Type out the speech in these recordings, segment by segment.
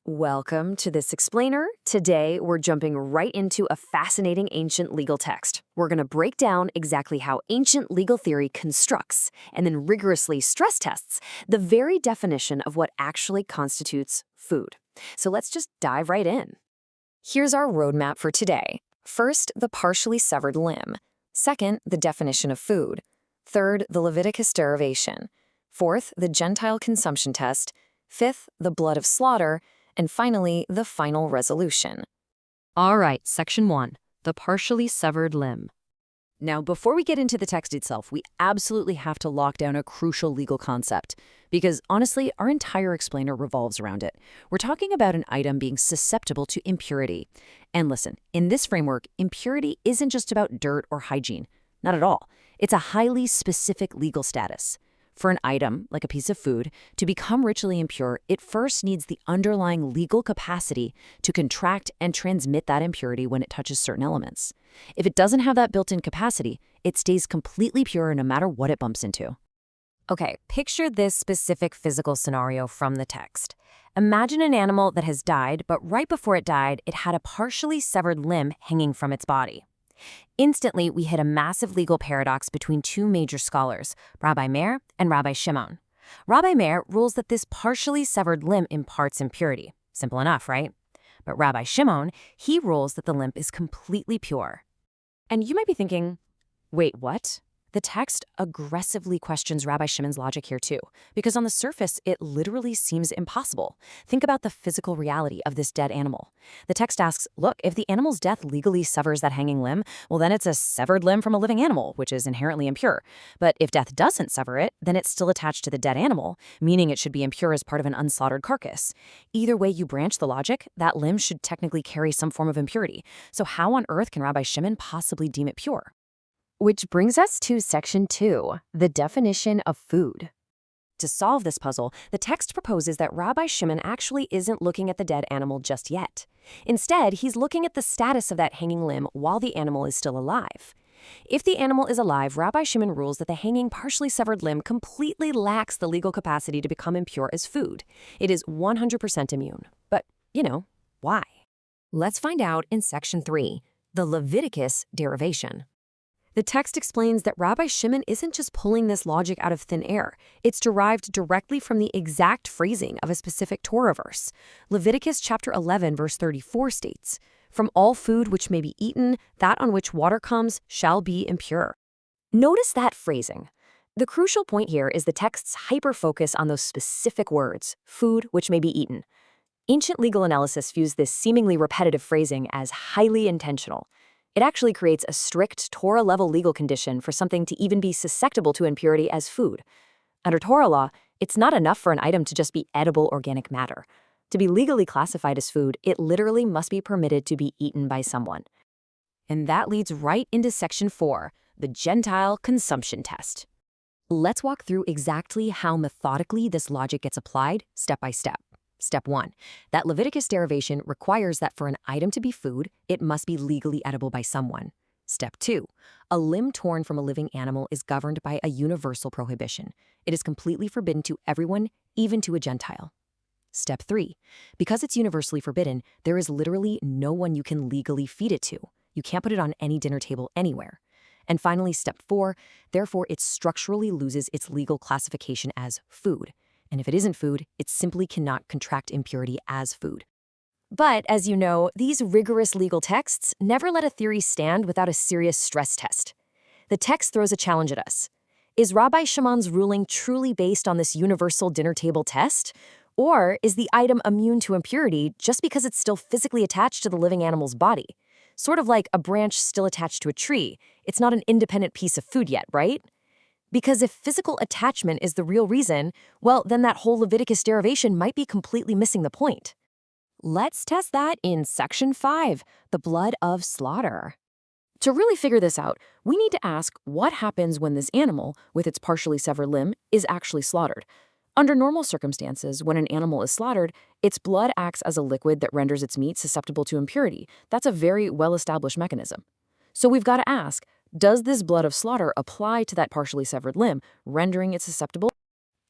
Welcome to this explainer. Today, we're jumping right into a fascinating ancient legal text. We're going to break down exactly how ancient legal theory constructs and then rigorously stress tests the very definition of what actually constitutes food. So let's just dive right in. Here's our roadmap for today. First, the partially severed limb. Second, the definition of food. Third, the Leviticus derivation. Fourth, the Gentile consumption test. Fifth, the blood of slaughter. And finally, the final resolution. All right, Section 1, the partially severed limb. Now, before we get into the text itself, we absolutely have to lock down a crucial legal concept, because honestly, our entire explainer revolves around it. We're talking about an item being susceptible to impurity. And listen, in this framework, impurity isn't just about dirt or hygiene. Not at all. It's a highly specific legal status. For an item, like a piece of food, to become ritually impure, it first needs the underlying legal capacity to contract and transmit that impurity when it touches certain elements. If it doesn't have that built-in capacity, it stays completely pure no matter what it bumps into. Okay, picture this specific physical scenario from the text. Imagine an animal that has died, but right before it died, it had a partially severed limb hanging from its body. Instantly, we hit a massive legal paradox between two major scholars, Rabbi Meir and Rabbi Shimon. Rabbi Meir rules that this partially severed limb imparts impurity. Simple enough, right? But Rabbi Shimon, he rules that the limb is completely pure. And you might be thinking, wait, what? The text aggressively questions Rabbi Shimon's logic here too, because on the surface, it literally seems impossible. Think about the physical reality of this dead animal. The text asks, look, if the animal's death legally severs that hanging limb, well, then it's a severed limb from a living animal, which is inherently impure. But if death doesn't sever it, then it's still attached to the dead animal, meaning it should be impure as part of an unslaughtered carcass. Either way you branch the logic, that limb should technically carry some form of impurity. So how on earth can Rabbi Shimon possibly deem it pure? Which brings us to Section 2, the definition of food. To solve this puzzle, the text proposes that Rabbi Shimon actually isn't looking at the dead animal just yet. Instead, he's looking at the status of that hanging limb while the animal is still alive. If the animal is alive, Rabbi Shimon rules that the hanging partially severed limb completely lacks the legal capacity to become impure as food. It is 100% immune. But, why? Let's find out in Section 3, the Leviticus derivation. The text explains that Rabbi Shimon isn't just pulling this logic out of thin air. It's derived directly from the exact phrasing of a specific Torah verse. Leviticus chapter 11, verse 34 states, "From all food which may be eaten, that on which water comes shall be impure." Notice that phrasing. The crucial point here is the text's hyperfocus on those specific words, food which may be eaten. Ancient legal analysis views this seemingly repetitive phrasing as highly intentional. It actually creates a strict Torah-level legal condition for something to even be susceptible to impurity as food. Under Torah law, it's not enough for an item to just be edible organic matter. To be legally classified as food, it literally must be permitted to be eaten by someone. And that leads right into Section 4, the Gentile consumption test. Let's walk through exactly how methodically this logic gets applied, step by step. Step 1. That Leviticus derivation requires that for an item to be food, it must be legally edible by someone. Step 2. A limb torn from a living animal is governed by a universal prohibition. It is completely forbidden to everyone, even to a Gentile. Step 3. Because it's universally forbidden, there is literally no one you can legally feed it to. You can't put it on any dinner table anywhere. And finally, Step 4. Therefore, it structurally loses its legal classification as food. And if it isn't food, it simply cannot contract impurity as food. But, as you know, these rigorous legal texts never let a theory stand without a serious stress test. The text throws a challenge at us. Is Rabbi Shimon's ruling truly based on this universal dinner table test? Or is the item immune to impurity just because it's still physically attached to the living animal's body? Sort of like a branch still attached to a tree. It's not an independent piece of food yet, right? Because if physical attachment is the real reason, well, then that whole Leviticus derivation might be completely missing the point. Let's test that in Section 5, the blood of slaughter. To really figure this out, we need to ask what happens when this animal, with its partially severed limb, is actually slaughtered. Under normal circumstances, when an animal is slaughtered, its blood acts as a liquid that renders its meat susceptible to impurity. That's a very well-established mechanism. So we've got to ask, does this blood of slaughter apply to that partially severed limb, rendering it susceptible?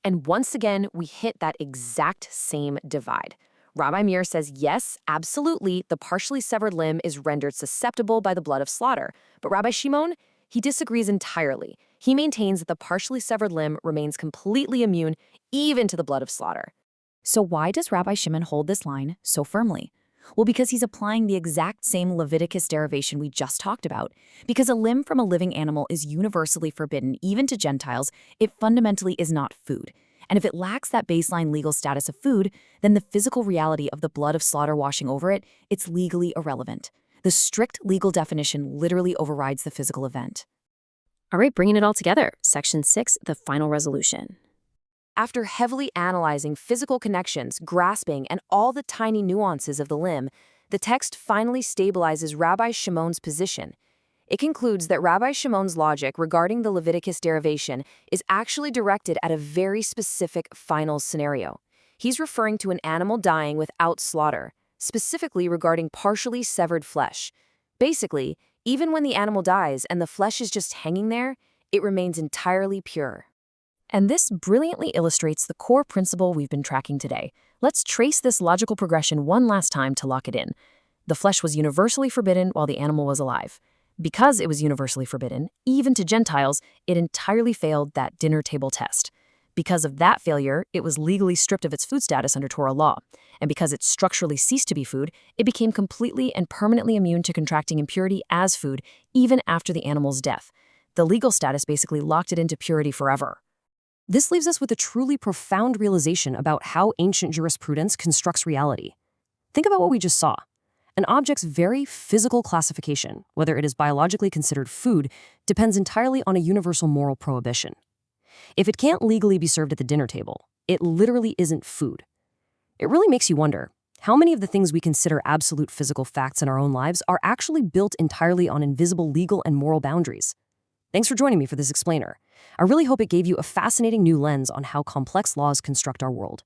And once again, we hit that exact same divide. Rabbi Meir says yes, absolutely, the partially severed limb is rendered susceptible by the blood of slaughter. But Rabbi Shimon, he disagrees entirely. He maintains that the partially severed limb remains completely immune even to the blood of slaughter. So why does Rabbi Shimon hold this line so firmly? Well, because he's applying the exact same Leviticus derivation we just talked about. Because a limb from a living animal is universally forbidden, even to Gentiles, it fundamentally is not food. And if it lacks that baseline legal status of food, then the physical reality of the blood of slaughter washing over it, it's legally irrelevant. The strict legal definition literally overrides the physical event. All right, bringing it all together. Section 6, the final resolution. After heavily analyzing physical connections, grasping, and all the tiny nuances of the limb, the text finally stabilizes Rabbi Shimon's position. It concludes that Rabbi Shimon's logic regarding the Leviticus derivation is actually directed at a very specific final scenario. He's referring to an animal dying without slaughter, specifically regarding partially severed flesh. Basically, even when the animal dies and the flesh is just hanging there, it remains entirely pure. And this brilliantly illustrates the core principle we've been tracking today. Let's trace this logical progression one last time to lock it in. The flesh was universally forbidden while the animal was alive. Because it was universally forbidden, even to Gentiles, it entirely failed that dinner table test. Because of that failure, it was legally stripped of its food status under Torah law. And because it structurally ceased to be food, it became completely and permanently immune to contracting impurity as food, even after the animal's death. The legal status basically locked it into purity forever. This leaves us with a truly profound realization about how ancient jurisprudence constructs reality. Think about what we just saw. An object's very physical classification, whether it is biologically considered food, depends entirely on a universal moral prohibition. If it can't legally be served at the dinner table, it literally isn't food. It really makes you wonder, how many of the things we consider absolute physical facts in our own lives are actually built entirely on invisible legal and moral boundaries? Thanks for joining me for this explainer. I really hope it gave you a fascinating new lens on how complex laws construct our world.